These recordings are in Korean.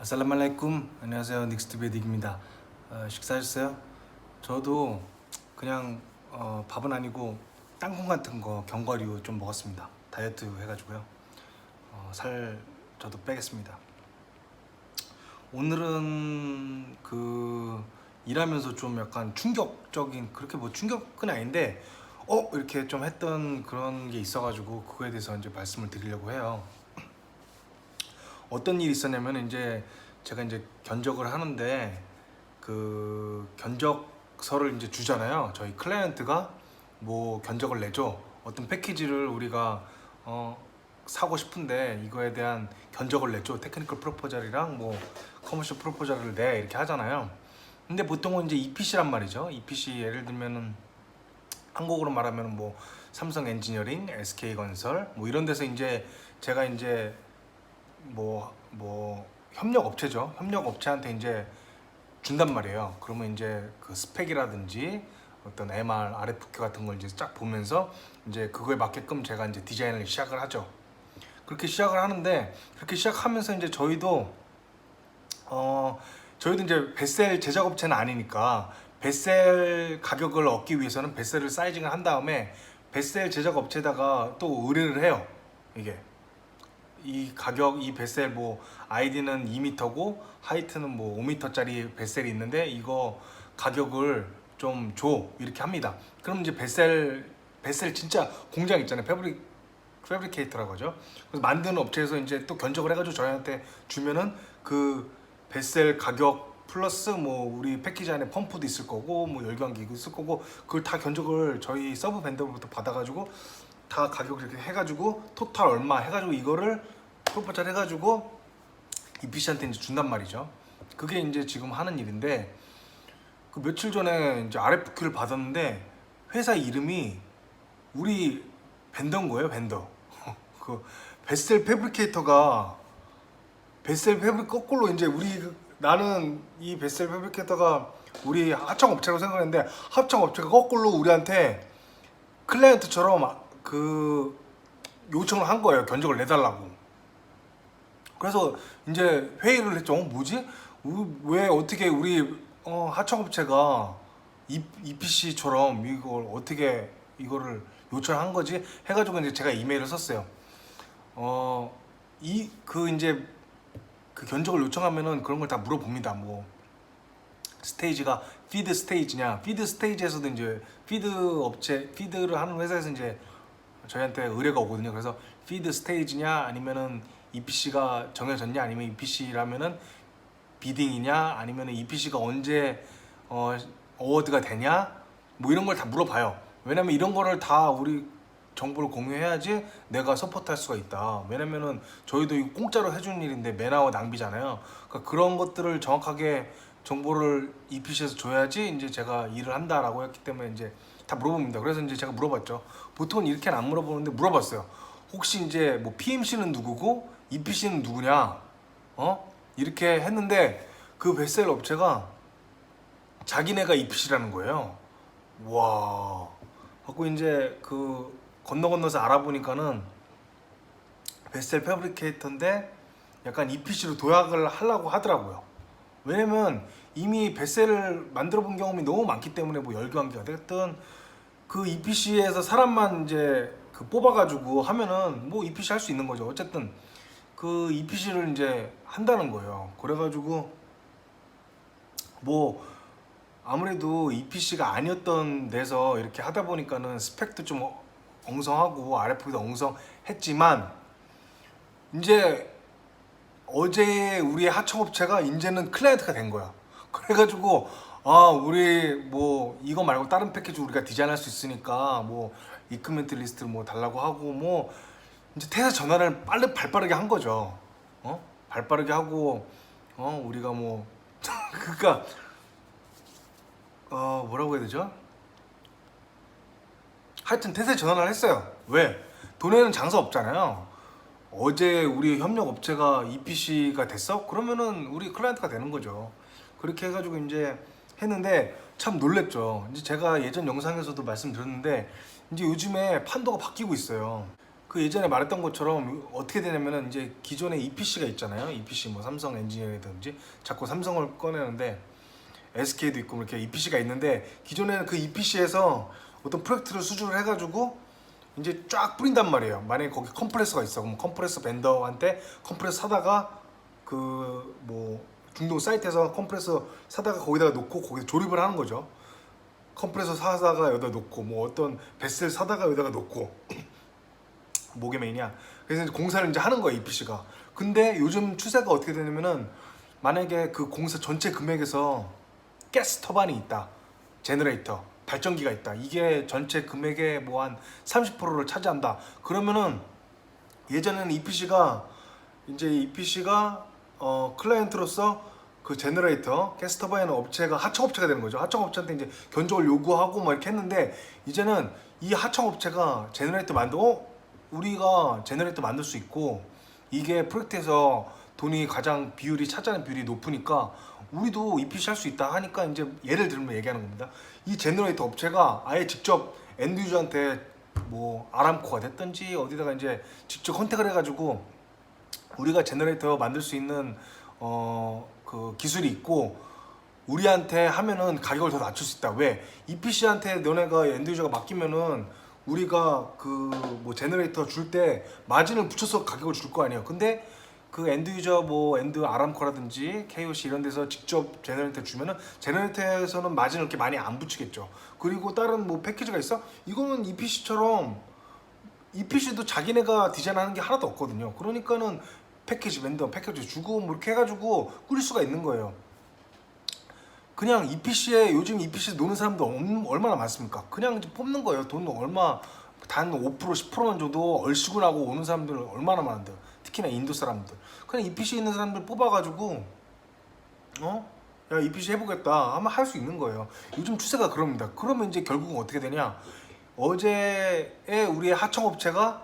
아살라말라이쿰. 안녕하세요, 닉스트베딕입니다. 식사하셨어요? 저도 그냥 밥은 아니고 땅콩 같은 거 견과류 좀 먹었습니다. 다이어트 해가지고요. 살 저도 빼겠습니다. 오늘은 일하면서 좀 약간 충격적인, 그렇게 뭐 충격은 아닌데 이렇게 좀 했던 그런 게 있어가지고 그거에 대해서 이제 말씀을 드리려고 해요. 어떤 일이 있었냐면, 이제 제가 이제 견적을 하는데 그 견적서를 이제 주잖아요. 저희 클라이언트가 뭐 견적을 내죠. 어떤 패키지를 우리가 사고 싶은데 이거에 대한 견적을 내죠. 테크니컬 프로포절이랑 뭐 커머셜 프로포절을 내, 이렇게 하잖아요. 근데 보통은 이제 EPC란 말이죠. EPC 예를 들면은 한국으로 말하면 뭐 삼성 엔지니어링, SK건설 뭐 이런 데서 이제 제가 이제 협력 업체죠. 협력 업체한테 이제 준단 말이에요. 그러면 이제 그 스펙이라든지 어떤 MR, RFQ 같은 걸 이제 쫙 보면서 이제 그거에 맞게끔 제가 이제 디자인을 시작을 하죠. 그렇게 시작을 하는데, 그렇게 시작하면서 이제 저희도 이제 뱃셀 제작업체는 아니니까 뱃셀 가격을 얻기 위해서는 뱃셀을 사이징을 한 다음에 뱃셀 제작업체에다가 또 의뢰를 해요. 이게 이 가격, 이 뱃셀 뭐 아이디는 2m고 하이트는 뭐 5m짜리 뱃셀이 있는데 이거 가격을 좀 줘, 이렇게 합니다. 그럼 이제 뱃셀 진짜 공장 있잖아요. 패브리케이터라고 하죠. 그래서 만드는 업체에서 이제 또 견적을 해가지고 저희한테 주면은 그 뱃셀 가격 플러스 뭐 우리 패키지 안에 펌프도 있을 거고 뭐 열광기도 있을 거고, 그걸 다 견적을 저희 서브 벤더로부터 받아가지고 다 가격을 이렇게 해가지고 토탈 얼마 해가지고 이거를 프로포절 해가지고 EPC한테 이제 준단 말이죠. 그게 이제 지금 하는 일인데, 그 며칠 전에 이제 RFQ를 받았는데 회사 이름이 우리 벤더인 거예요, 벤더. 그 뱃셀 패브리케이터가 거꾸로 이제 나는 이 뱃셀 패브리케이터가 우리 하청 업체라고 생각했는데 하청 업체가 거꾸로 우리한테 클라이언트처럼 그 요청을 한 거예요. 견적을 내달라고. 그래서 이제 회의를 했죠. 뭐지? 왜 어떻게 우리 하청업체가 EPC처럼 이걸 어떻게 이거를 요청한 거지? 해가지고 이제 제가 이메일을 썼어요. 이제 그 견적을 요청하면은 그런 걸 다 물어봅니다. 뭐 스테이지가 피드 스테이지냐, 피드 스테이지에서도 이제 피드를 하는 회사에서 이제 저희한테 의뢰가 오거든요. 그래서 피드 스테이지냐, 아니면은 EPC가 정해졌냐, 아니면 EPC라면은 비딩이냐, 아니면은 EPC가 언제 어워드가 되냐, 뭐 이런 걸 다 물어봐요. 왜냐면 이런 거를 다 우리 정보를 공유해야지 내가 서포트할 수가 있다. 왜냐면은 저희도 이거 공짜로 해주는 일인데 맨아워 낭비잖아요. 그러니까 그런 것들을 정확하게 정보를 EPC에서 줘야지 이제 제가 일을 한다라고 했기 때문에 이제 다 물어봅니다. 그래서 이제 제가 물어봤죠. 보통은 이렇게는 안 물어보는데 물어봤어요. 혹시 이제 뭐 PMC는 누구고 EPC는 누구냐? 이렇게 했는데 그 뱃셀 업체가 자기네가 EPC라는 거예요. 와. 갖고 이제 그 건너서 알아보니까는 뱃셀 패브리케이터인데 약간 EPC로 도약을 하려고 하더라고요. 왜냐면 이미 뱃셀을 만들어 본 경험이 너무 많기 때문에 뭐 열교환기가 됐든 그 EPC에서 사람만 이제 그 뽑아가지고 하면은 뭐 EPC 할 수 있는 거죠. 어쨌든 그 EPC를 이제 한다는 거예요. 그래가지고 뭐 아무래도 EPC가 아니었던 데서 이렇게 하다 보니까는 스펙도 좀 엉성하고 RF도 엉성했지만, 이제 어제 우리의 하청업체가 이제는 클라이언트가 된 거야. 그래가지고 우리 뭐 이거 말고 다른 패키지 우리가 디자인할 수 있으니까 뭐 이크멘트 리스트 뭐 달라고 하고, 뭐 이제 퇴사 전화를 발빠르게 한 거죠. 발빠르게 하고 우리가 뭐 그러니까 뭐라고 해야 되죠? 하여튼 퇴사 전화를 했어요. 왜? 돈에는 장사 없잖아요. 어제 우리 협력 업체가 EPC가 됐어? 그러면은 우리 클라이언트가 되는 거죠. 그렇게 해가지고 이제 했는데 참 놀랬죠. 이제 제가 예전 영상에서도 말씀드렸는데 이제 요즘에 판도가 바뀌고 있어요. 그 예전에 말했던 것처럼 어떻게 되냐면은 이제 기존에 EPC가 있잖아요. EPC 뭐 삼성 엔지니어라든지 자꾸 삼성을 꺼내는데 SK도 있고 이렇게 EPC가 있는데 기존에는 그 EPC에서 어떤 프로젝트를 수주를 해가지고 이제 쫙 뿌린단 말이에요. 만약에 거기 컴프레서가 있어. 그럼 컴프레서 벤더한테 컴프레서 사다가 그 뭐 중동 사이트에서 컴프레서 사다가 거기다가 놓고 거기서 조립을 하는 거죠. 컴프레서 사다가 여기다 놓고 뭐 어떤 베셀 사다가 여기다가 놓고 뭐게 메인이야. 그래서 이제 공사를 이제 하는 거예요, EPC가. 근데 요즘 추세가 어떻게 되냐면은 만약에 그 공사 전체 금액에서 가스 터반이 있다, 제너레이터, 발전기가 있다, 이게 전체 금액의 뭐 한 30%를 차지한다. 그러면은 예전에는 EPC가 클라이언트로서 그 제너레이터, 가스 터바인 업체가 하청업체가 되는 거죠. 하청업체한테 이제 견적을 요구하고 막 이렇게 했는데 이제는 이 하청업체가 제너레이터 우리가 제너레이터 만들 수 있고 이게 프로젝트에서 돈이 가장 차지하는 비율이 높으니까 우리도 EPC 할 수 있다 하니까 이제 예를 들면 얘기하는 겁니다. 이 제너레이터 업체가 아예 직접 엔드 유저한테 뭐 아람코가 됐든지 어디다가 이제 직접 컨택을 해가지고 우리가 제너레이터 만들 수 있는 그 기술이 있고 우리한테 하면은 가격을 더 낮출 수 있다. 왜? EPC한테 너네가 엔드 유저가 맡기면은 우리가 그 뭐 제너레이터 줄 때 마진을 붙여서 가격을 줄 거 아니에요. 근데 그 엔드 유저 뭐 엔드 아람코라든지 KOC 이런 데서 직접 제너레이터 주면은 제너레이터에서는 마진을 이렇게 많이 안 붙이겠죠. 그리고 다른 뭐 패키지가 있어? 이거는 EPC처럼 EPC도 자기네가 디자인하는 게 하나도 없거든요. 그러니까는 패키지 vendor 패키지 주고 뭐 이렇게 해가지고 꾸릴 수가 있는 거예요. 그냥 EPC에 요즘 EPC 노는 사람도 얼마나 많습니까? 그냥 이제 뽑는 거예요. 돈 얼마 단 5% 10%만 줘도 얼씨구나고 오는 사람들 얼마나 많은데, 특히나 인도 사람들. 그냥 EPC에 있는 사람들 뽑아가지고 야 EPC 해보겠다 하면 할 수 있는 거예요. 요즘 추세가 그럽니다. 그러면 이제 결국은 어떻게 되냐? 어제의 우리의 하청업체가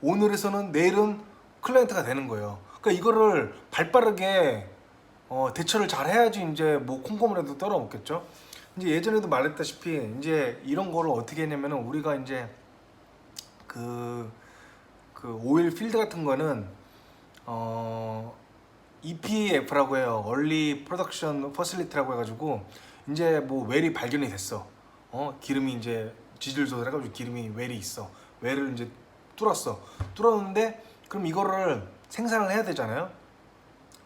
오늘에서는 내일은 클라이언트가 되는 거예요. 그러니까 이거를 발빠르게 대처를 잘 해야지 이제 뭐 콩고물에도 떨어먹겠죠. 이제 예전에도 말했다시피 이제 이런 거를 어떻게 했냐면은 우리가 이제 그 오일 필드 같은 거는 EPF라고 해요. Early Production Facility라고 해가지고 이제 뭐 웰이 발견이 됐어. 기름이 이제 지질 조절해가지고 기름이 웰이 있어. 웰을 이제 뚫었는데 그럼 이거를 생산을 해야 되잖아요.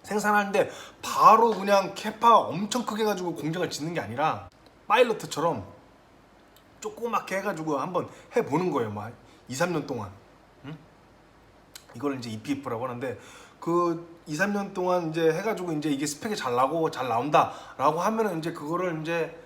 생산하는데 바로 그냥 캐파 엄청 크게 가지고 공장을 짓는 게 아니라 파일럿처럼 조그맣게 해가지고 한번 해보는 거예요. 막 2, 3년 동안. 응? 이걸 이제 EPF라고 하는데 그 2, 3년 동안 이제 해가지고 이제 이게 스펙이 잘 나온다라고 하면은 이제 그거를 이제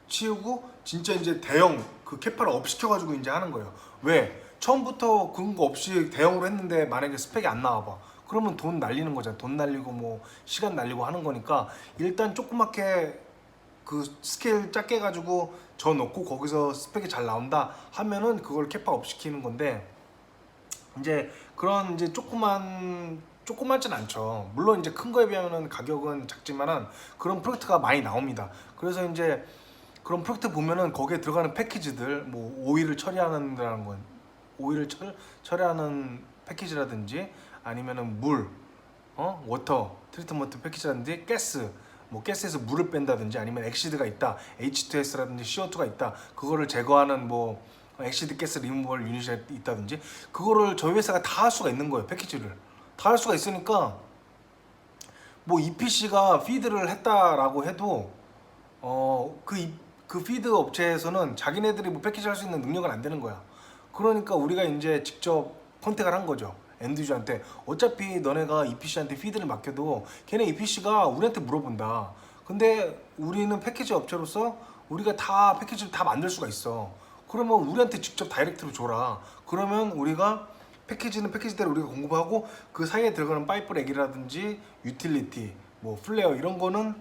치우고 진짜 이제 대형 그 캐파를 업 시켜가지고 이제 하는 거예요. 왜? 처음부터 그런 거 없이 대형으로 했는데 만약에 스펙이 안 나와봐. 그러면 돈 날리는 거잖아. 돈 날리고 뭐 시간 날리고 하는 거니까 일단 조그맣게 그 스케일 작게 해가지고 저 넣고 거기서 스펙이 잘 나온다 하면은 그걸 캐파 업 시키는 건데 이제 그런 이제 조그맣진 않죠. 물론 이제 큰 거에 비하면 가격은 작지만은 그런 프로젝트가 많이 나옵니다. 그래서 이제 그런 프로젝트 보면은 거기에 들어가는 패키지들 뭐 오일을 처리하는다는 건 오일을 처리하는 패키지라든지 아니면은 물, 워터 트리트먼트 패키지라든지 뭐 가스에서 물을 뺀다든지 아니면 엑시드가 있다, H2S라든지 CO2가 있다, 그거를 제거하는 뭐 엑시드 가스 리무벌 유닛이 있다든지 그거를 저희 회사가 다 할 수가 있는 거예요. 패키지를 다 할 수가 있으니까 뭐 EPC가 피드를 했다라고 해도 그 피드 업체에서는 자기네들이 뭐 패키지 할 수 있는 능력은 안 되는 거야. 그러니까 우리가 이제 직접 컨택을 한 거죠. 엔드유저한테. 어차피 너네가 EPC한테 피드를 맡겨도 걔네 EPC가 우리한테 물어본다. 근데 우리는 패키지 업체로서 우리가 다 패키지를 다 만들 수가 있어. 그러면 우리한테 직접 다이렉트로 줘라. 그러면 우리가 패키지는 패키지대로 우리가 공급하고 그 사이에 들어가는 파이프 렉이라든지 유틸리티, 뭐 플레어 이런 거는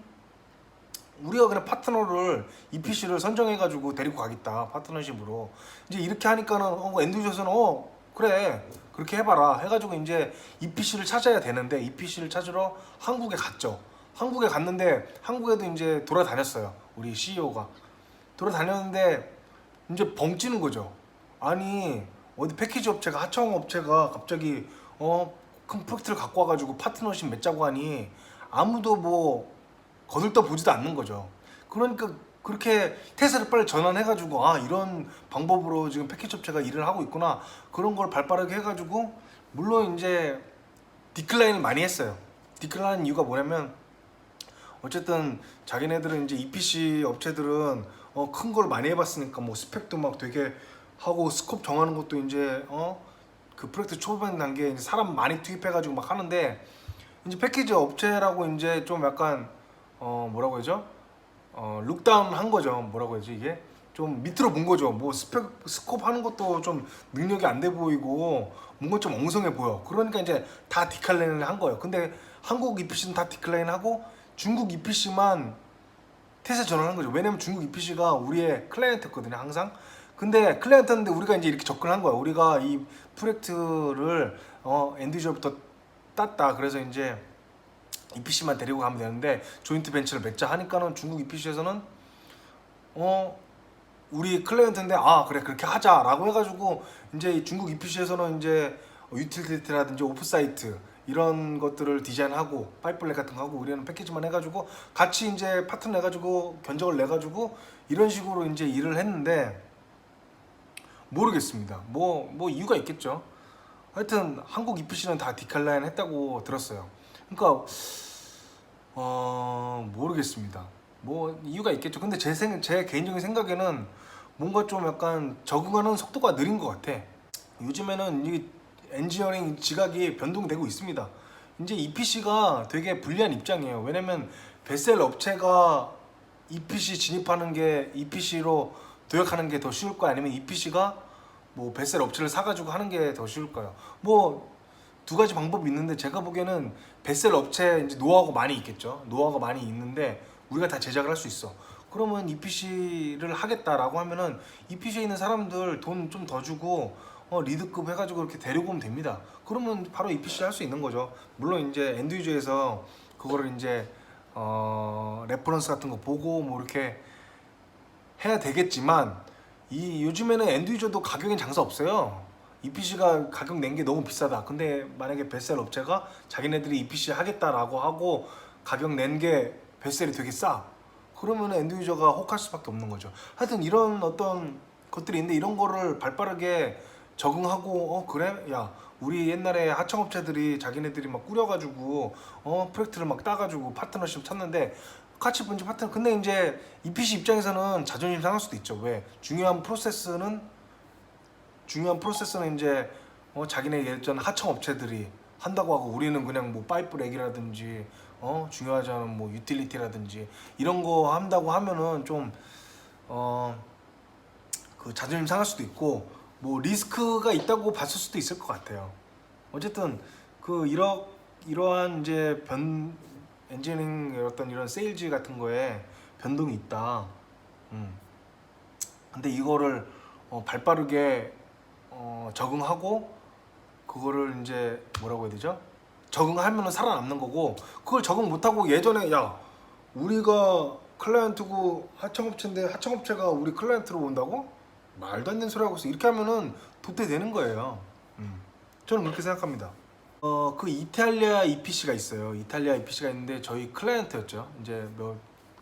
우리가 그냥 파트너를 EPC를 선정해가지고 데리고 가겠다. 파트너십으로. 이제 이렇게 하니까는 엔드유저에서는 그래 그렇게 해봐라 해가지고 이제 EPC를 찾아야 되는데 EPC를 찾으러 한국에 갔죠. 한국에 갔는데 한국에도 이제 돌아다녔어요. 우리 CEO가 돌아다녔는데 이제 벙찌는 거죠. 아니 어디 패키지 업체가 하청 업체가 갑자기 큰 프로젝트를 갖고 와가지고 파트너십 맺자고 하니 아무도 뭐 거들떠 보지도 않는 거죠. 그러니까 그렇게 태세를 빨리 전환해가지고 아 이런 방법으로 지금 패키지 업체가 일을 하고 있구나 그런 걸 발빠르게 해가지고 물론 이제 디클라인을 많이 했어요. 디클라인 이유가 뭐냐면 어쨌든 자기네들은 이제 EPC 업체들은 큰 걸 많이 해봤으니까 뭐 스펙도 막 되게 하고 스콥 정하는 것도 이제 그 프로젝트 초반 단계에 이제 사람 많이 투입해가지고 막 하는데 이제 패키지 업체라고 이제 좀 약간 뭐라고 하죠? 룩다운 한 거죠. 뭐라고 해야지 이게 좀 밑으로 본 거죠. 뭐 스콥 하는 것도 좀 능력이 안 돼 보이고 뭔가 좀 엉성해 보여. 그러니까 이제 다 디클라인을 한 거예요. 근데 한국 EPC는 다 디클라인 하고 중국 EPC만 태세 전환한 거죠. 왜냐면 중국 EPC가 우리의 클라이언트였거든요, 항상. 근데 클라이언트인데 우리가 이제 이렇게 접근한 거야. 우리가 이 프로젝트를 엔드유저부터 땄다. 그래서 이제 EPC만 데리고 가면 되는데 조인트 벤처를 맺자 하니까는 중국 EPC에서는 우리 클라이언트인데 아 그래 그렇게 하자라고 해가지고 이제 중국 EPC에서는 이제 유틸리티라든지 오프사이트 이런 것들을 디자인하고 파이프라인 같은 거 하고 우리는 패키지만 해가지고 같이 이제 파트너 해가지고 견적을 내가지고 이런 식으로 이제 일을 했는데 모르겠습니다. 뭐 이유가 있겠죠. 하여튼 한국 EPC는 다 디클라인 했다고 들었어요. 그러니까 모르겠습니다. 뭐 이유가 있겠죠. 근데 제 개인적인 생각에는 뭔가 좀 약간 적응하는 속도가 느린 것 같아. 요즘에는 이 엔지니어링 지각이 변동되고 있습니다. 이제 EPC가 되게 불리한 입장이에요. 왜냐면 베셀 업체가 EPC 진입하는 게 EPC로 도약하는 게 더 쉬울까요? 아니면 EPC가 뭐 베셀 업체를 사가지고 하는 게 더 쉬울까요? 뭐 두 가지 방법이 있는데 제가 보기에는 베셀 업체 이제 노하우가 많이 있겠죠. 노하우가 많이 있는데 우리가 다 제작을 할 수 있어. 그러면 EPC를 하겠다라고 하면은 EPC에 있는 사람들 돈 좀 더 주고 리드급 해가지고 이렇게 데리고 오면 됩니다. 그러면 바로 EPC 할 수 있는 거죠. 물론 이제 엔드유저에서 그거를 이제 레퍼런스 같은 거 보고 뭐 이렇게 해야 되겠지만 이 요즘에는 엔드유저도 가격엔 장사 없어요. EPC가 가격 낸 게 너무 비싸다. 근데 만약에 베셀 업체가 자기네들이 EPC 하겠다라고 하고 가격 낸 게 베셀이 되게 싸. 그러면 엔드유저가 혹할 수밖에 없는 거죠. 하여튼 이런 어떤 것들이 있는데 이런 거를 발빠르게 적응하고 그래? 야 우리 옛날에 하청업체들이 자기네들이 막 꾸려가지고 프로젝트를 막 따가지고 파트너십 찾는데 같이 분지 파트너 근데 이제 EPC 입장에서는 자존심 상할 수도 있죠. 왜? 중요한 프로세스는 이제 자기네 예전 하청업체들이 한다고 하고 우리는 그냥 뭐 파이프 렉이라든지 중요하지 않은 뭐 유틸리티라든지 이런 거 한다고 하면은 좀 그 자존심 상할 수도 있고 뭐 리스크가 있다고 봤을 수도 있을 것 같아요. 어쨌든 그 이러한 이제 엔지니어링 어떤 이런 세일즈 같은 거에 변동이 있다. 근데 이거를 발빠르게 적응하고 그거를 이제 뭐라고 해야 되죠? 적응하면은 살아남는 거고 그걸 적응 못하고 예전에 야 우리가 클라이언트고 하청업체인데 하청업체가 우리 클라이언트로 온다고? 말도 안 되는 소리 하고 있어. 이렇게 하면은 도태되는 거예요. 저는 그렇게 생각합니다. 그 이탈리아 EPC가 있어요. 이탈리아 EPC가 있는데 저희 클라이언트였죠. 이제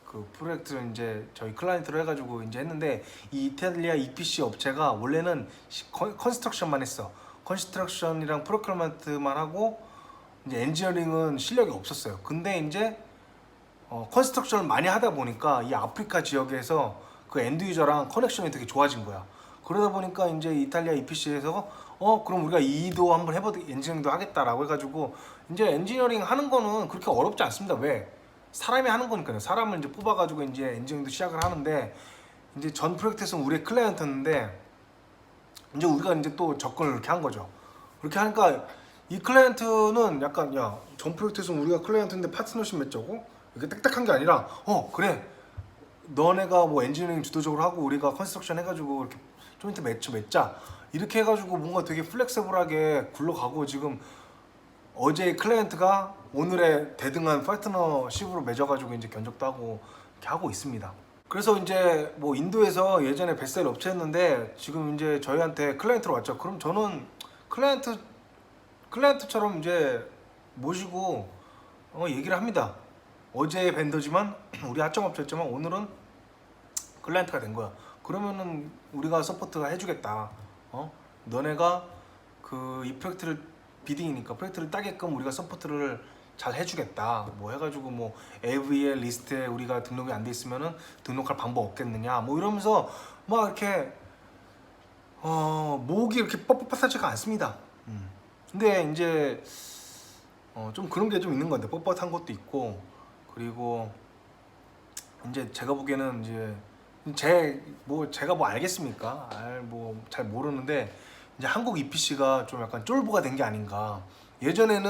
그 프로젝트를 이제 저희 클라이언트로 해가지고 이제 했는데 이 이탈리아 EPC 업체가 원래는 컨스트럭션만 했어. 컨스트럭션이랑 프로큐어먼트만 하고 이제 엔지니어링은 실력이 없었어요. 근데 이제 컨스트럭션을 많이 하다 보니까 이 아프리카 지역에서 그 엔드 유저랑 커넥션이 되게 좋아진 거야. 그러다 보니까 이제 이탈리아 EPC에서 그럼 우리가 이도 한번 엔지니어링도 하겠다라고 해가지고 이제 엔지니어링 하는 거는 그렇게 어렵지 않습니다. 왜? 사람이 하는 거니까요. 사람을 이제 뽑아가지고 이제 엔지니어링도 시작을 하는데 이제 전 프로젝트에서는 우리의 클라이언트였는데 이제 우리가 이제 또 접근을 이렇게 한 거죠. 그렇게 하니까 이 클라이언트는 약간 야, 전 프로젝트에서는 우리가 클라이언트인데 파트너십 맺자고? 이렇게 딱딱한 게 아니라 그래 너네가 뭐 엔지니어링 주도적으로 하고 우리가 컨스트럭션 해가지고 이렇게 조인트 맺자 이렇게 해가지고 뭔가 되게 플렉서블하게 굴러가고 지금 어제 클라이언트가 오늘의 대등한 파트너십으로 맺어가지고 이제 견적도 하고 이렇게 하고 있습니다. 그래서 이제 뭐 인도에서 예전에 베스트셀러 업체였는데 지금 이제 저희한테 클라이언트로 왔죠. 그럼 저는 클라이언트처럼 이제 모시고 얘기를 합니다. 어제 벤더지만 우리 하청업체였지만 오늘은 클라이언트가 된 거야. 그러면은 우리가 서포트가 해주겠다. 너네가 그 이 프로젝트를 비딩이니까 프로젝트를 따게끔 우리가 서포트를 잘 해주겠다. 뭐 해가지고 뭐 AVL 리스트에 우리가 등록이 안 돼 있으면은 등록할 방법 없겠느냐. 뭐 이러면서 막 이렇게 목이 이렇게 뻣뻣하지가 않습니다. 근데 이제 좀 그런 게 좀 있는 건데 뻣뻣한 것도 있고 그리고 이제 제가 보기에는 이제 제가 뭐 알겠습니까? 뭐 잘 모르는데 이제 한국 EPC가 좀 약간 쫄보가 된 게 아닌가. 예전에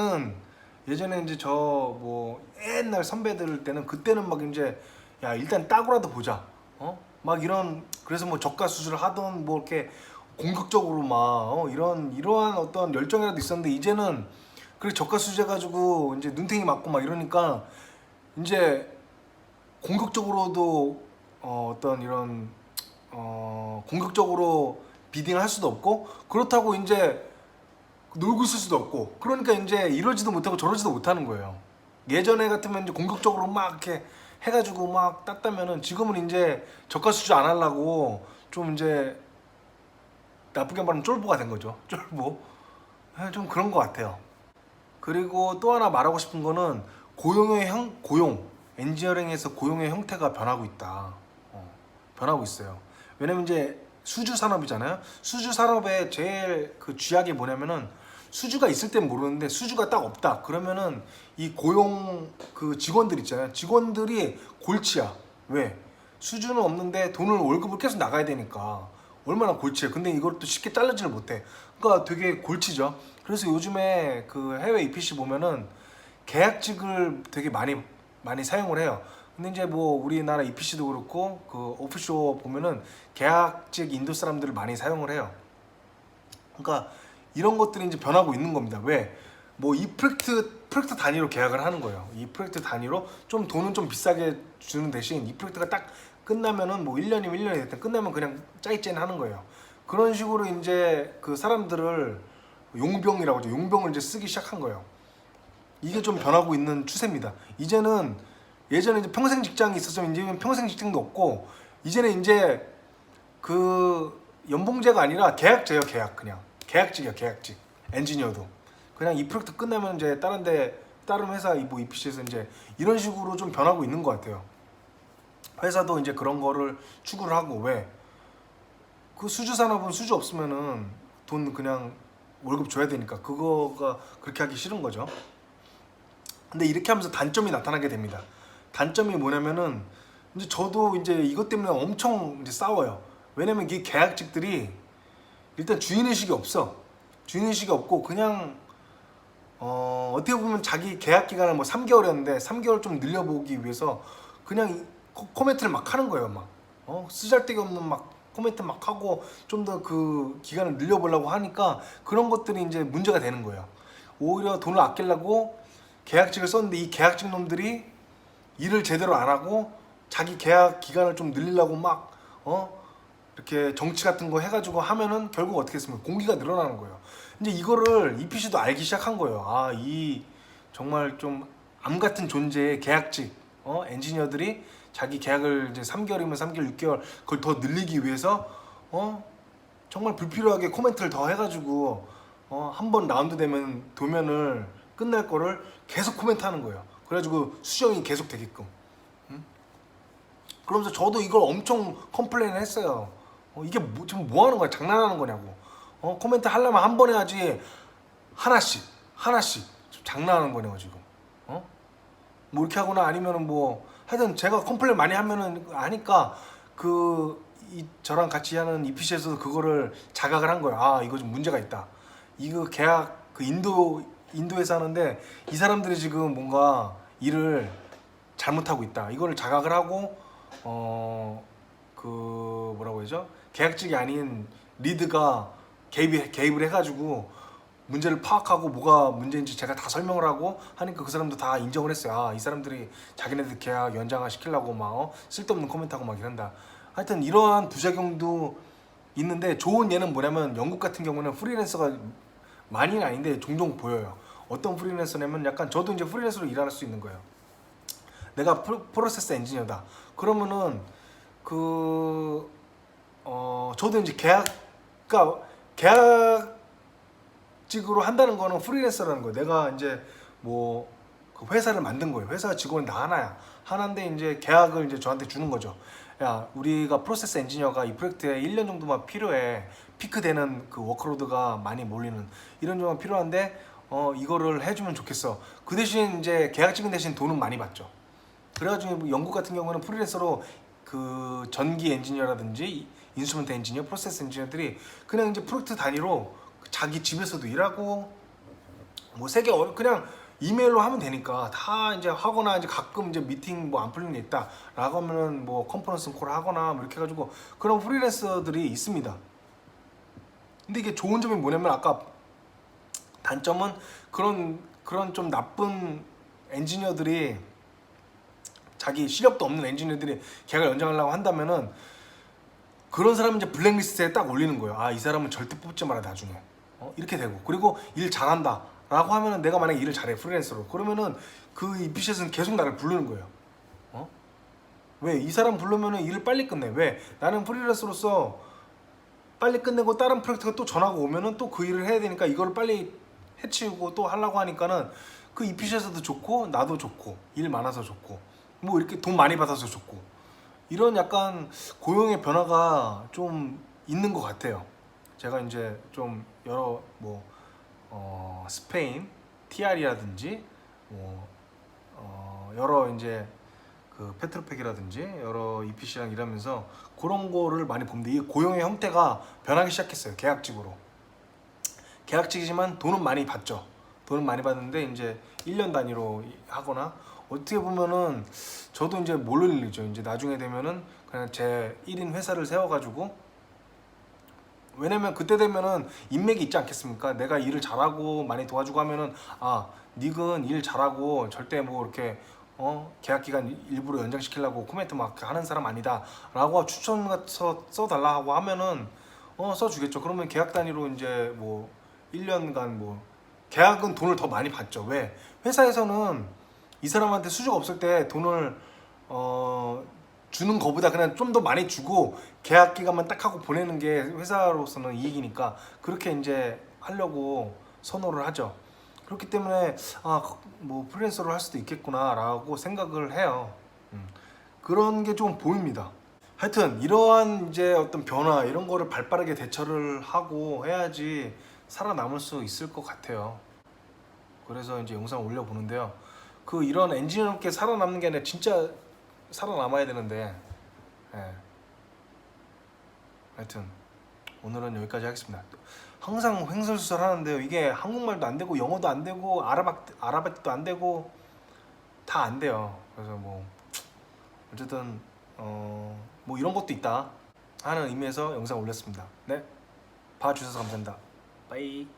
이제 저 뭐 옛날 선배들 때는 그때는 막 이제 야 일단 따고라도 보자. 막 이런 그래서 뭐 저가 수술을 하던 뭐 이렇게 공격적으로 막 이러한 어떤 열정이라도 있었는데 이제는 그래 저가 수술 해가지고 이제 눈탱이 맞고 막 이러니까 이제 공격적으로도 어떤 이런 공격적으로 비딩할 수도 없고 그렇다고 이제 놀고 있을 수도 없고 그러니까 이제 이러지도 못하고 저러지도 못하는 거예요. 예전에 같으면 이제 공격적으로 막 이렇게 해가지고 막 땄다면은 지금은 이제 저가 수주 안 하려고 좀 이제 나쁘게 말하면 쫄보가 된 거죠. 쫄보. 좀 그런 것 같아요. 그리고 또 하나 말하고 싶은 거는 고용 엔지니어링에서 고용의 형태가 변하고 있다. 변하고 있어요. 왜냐면 이제 수주 산업이잖아요. 수주 산업의 제일 그 쥐약이 뭐냐면은 수주가 있을 땐 모르는데 수주가 딱 없다. 그러면은 이 고용 그 직원들 있잖아요. 직원들이 골치야. 왜? 수주는 없는데 돈을 월급을 계속 나가야 되니까 얼마나 골치야. 근데 이걸 또 쉽게 잘라지를 못해. 그러니까 되게 골치죠. 그래서 요즘에 그 해외 EPC 보면은 계약직을 되게 많이 사용을 해요. 근데 이제 뭐 우리나라 EPC도 그렇고 그 오프쇼 보면은 계약직 인도 사람들을 많이 사용을 해요. 그러니까 이런 것들이 이제 변하고 있는 겁니다. 왜? 뭐 이 프로젝트 단위로 계약을 하는 거예요. 이 프로젝트 단위로 좀 돈은 좀 비싸게 주는 대신 이 프로젝트가 딱 끝나면은 뭐 1년이면 1년이 됐든 끝나면 그냥 짜이짜이 하는 거예요. 그런 식으로 이제 그 사람들을 용병이라고 하죠. 용병을 이제 쓰기 시작한 거예요. 이게 좀 변하고 있는 추세입니다. 이제는 예전에 이제 평생 직장이 있었으면 이제는 평생 직장도 없고 이제는 이제 그 연봉제가 아니라 계약제예요. 그냥 계약직이야. 계약직 엔지니어도 그냥 이 프로젝트 끝나면 이제 다른 회사 뭐 EPC에서 이제 이런 식으로 좀 변하고 있는 것 같아요. 회사도 이제 그런 거를 추구를 하고 왜? 그 수주 산업은 수주 없으면은 돈 그냥 월급 줘야 되니까 그거가 그렇게 하기 싫은 거죠. 근데 이렇게 하면서 단점이 나타나게 됩니다. 단점이 뭐냐면은 이제 저도 이제 이것 때문에 엄청 이제 싸워요. 왜냐면 이 계약직들이 일단 주인의식이 없어. 주인의식이 없고 그냥 어떻게 보면 자기 계약 기간을 뭐 3개월이었는데 3개월 좀 늘려보기 위해서 그냥 코멘트를 막 하는 거예요. 막 쓰잘데기 없는 막 코멘트 막 하고 좀 더 그 기간을 늘려보려고 하니까 그런 것들이 이제 문제가 되는 거예요. 오히려 돈을 아끼려고 계약직을 썼는데 이 계약직 놈들이 일을 제대로 안 하고 자기 계약 기간을 좀 늘리려고 막 이렇게 정치 같은 거 해가지고 하면은 결국 어떻게 했습니까? 공기가 늘어나는 거예요. 이제 이거를 EPC도 알기 시작한 거예요. 이 정말 좀 암 같은 존재의 계약직 엔지니어들이 자기 계약을 이제 3개월이면 3개월, 6개월 그걸 더 늘리기 위해서 정말 불필요하게 코멘트를 더 해가지고 한 번 라운드 되면 도면을 끝날 거를 계속 코멘트하는 거예요. 그래가지고 수정이 계속 되게끔. 그러면서 저도 이걸 엄청 컴플레인을 했어요. 이게 지금 뭐 하는 거야? 장난하는 거냐고. 코멘트 하려면 한 번 해야지 하나씩 장난하는 거냐고 지금. 뭐 이렇게 하거나 아니면은 뭐 하여튼 제가 컴플레인 많이 하면은 아니까 저랑 같이 하는 EPC에서도 그거를 자각을 한 거예요. 이거 좀 문제가 있다. 이거 계약 그 인도에서 하는데 이 사람들이 지금 뭔가 일을 잘못하고 있다. 이거를 자각을 하고 뭐라고 해야죠? 계약직이 아닌 리드가 개입을 해가지고 문제를 파악하고 뭐가 문제인지 제가 다 설명을 하고 하니까 그 사람도 다 인정을 했어요. 아, 이 사람들이 자기네들 계약 연장화 시키려고 막 쓸데없는 코멘트하고 막 이런다. 하여튼 이러한 부작용도 있는데 좋은 예는 뭐냐면 영국 같은 경우는 프리랜서가 많이는 아닌데 종종 보여요. 어떤 프리랜서냐면 약간 저도 이제 프리랜서로 일할 수 있는 거예요. 내가 프로세스 엔지니어다. 그러면은 저도 이제 계약직으로 한다는 거는 프리랜서라는 거예요. 내가 이제 뭐 그 회사를 만든 거예요. 회사 직원이 나 하나인데 이제 계약을 이제 저한테 주는 거죠. 야, 우리가 프로세스 엔지니어가 이 프로젝트에 1년 정도만 필요해. 피크되는 그 워크로드가 많이 몰리는 이런 점만 필요한데 이거를 해주면 좋겠어. 그 대신 이제 계약직인 대신 돈은 많이 받죠. 그래가지고 영국 같은 경우는 프리랜서로 그 전기 엔지니어라든지 인스트루먼트 엔지니어, 프로세스 엔지니어들이 그냥 이제 프로젝트 단위로 자기 집에서도 일하고 뭐 세계 그냥 이메일로 하면 되니까 다 이제 하거나 이제 가끔 이제 미팅 뭐 안 풀리는 게 있다라고 하면은 뭐 컨퍼런스 콜 하거나 뭐 이렇게 해가지고 그런 프리랜서들이 있습니다. 근데 이게 좋은 점이 뭐냐면 아까 단점은 그런 좀 나쁜 엔지니어들이 자기 실력도 없는 엔지니어들이 계약을 연장하려고 한다면은 그런 사람은 이제 블랙리스트에 딱 올리는 거예요. 아, 이 사람은 절대 뽑지 마라 나중에. 이렇게 되고 그리고 일 잘한다 라고 하면은 내가 만약에 일을 잘해 프리랜서로 그러면은 그 이피셋은 계속 나를 부르는 거예요. 왜? 이 사람 부르면은 일을 빨리 끝내. 왜? 나는 프리랜서로서 빨리 끝내고 다른 프로젝트가 또 전화가 오면은 또 그 일을 해야 되니까 이걸 빨리 해치우고 또 하려고 하니까는 그 이피셋도 좋고 나도 좋고 일 많아서 좋고 뭐 이렇게 돈 많이 받아서 좋고 이런 약간 고용의 변화가 좀 있는 것 같아요. 제가 이제 좀 여러 뭐 스페인 TR이라든지 뭐 여러 이제 그 페트로팩이라든지 여러 EPC랑 일하면서 그런 거를 많이 봅니다. 이 고용의 형태가 변하기 시작했어요. 계약직이지만 돈은 많이 받죠. 돈은 많이 받는데 이제 1년 단위로 하거나 어떻게 보면은 저도 이제 모를 일이죠. 이제 나중에 되면은 그냥 제 1인 회사를 세워가지고 왜냐면 그때 되면은 인맥이 있지 않겠습니까? 내가 일을 잘하고 많이 도와주고 하면은 아, 닉은 일 잘하고 절대 뭐 이렇게 계약 기간 일부러 연장시키려고 코멘트 막 하는 사람 아니다 라고 추천 같은 써달라 하고 하면은 써주겠죠. 그러면 계약 단위로 이제 뭐 1년간 뭐 계약은 돈을 더 많이 받죠. 왜? 회사에서는 이 사람한테 수주가 없을 때 돈을 주는 거보다 그냥 좀 더 많이 주고 계약 기간만 딱 하고 보내는 게 회사로서는 이익이니까 그렇게 이제 하려고 선호를 하죠. 그렇기 때문에 뭐 프리랜서로 할 수도 있겠구나라고 생각을 해요. 그런 게 좀 보입니다. 하여튼 이러한 이제 어떤 변화 이런 거를 발빠르게 대처를 하고 해야지 살아남을 수 있을 것 같아요. 그래서 이제 영상 올려보는데요. 이런 엔지니어롭게 살아남는 게 아니라 진짜 살아남아야 되는데 하여튼 오늘은 여기까지 하겠습니다. 항상 횡설수설 하는데요. 이게 한국말도 안 되고 영어도 안 되고 아랍어도 안 되고 다 안 돼요. 그래서 뭐 어쨌든 뭐 이런 것도 있다 하는 의미에서 영상 올렸습니다. 네, 봐주셔서 감사합니다. 빠이.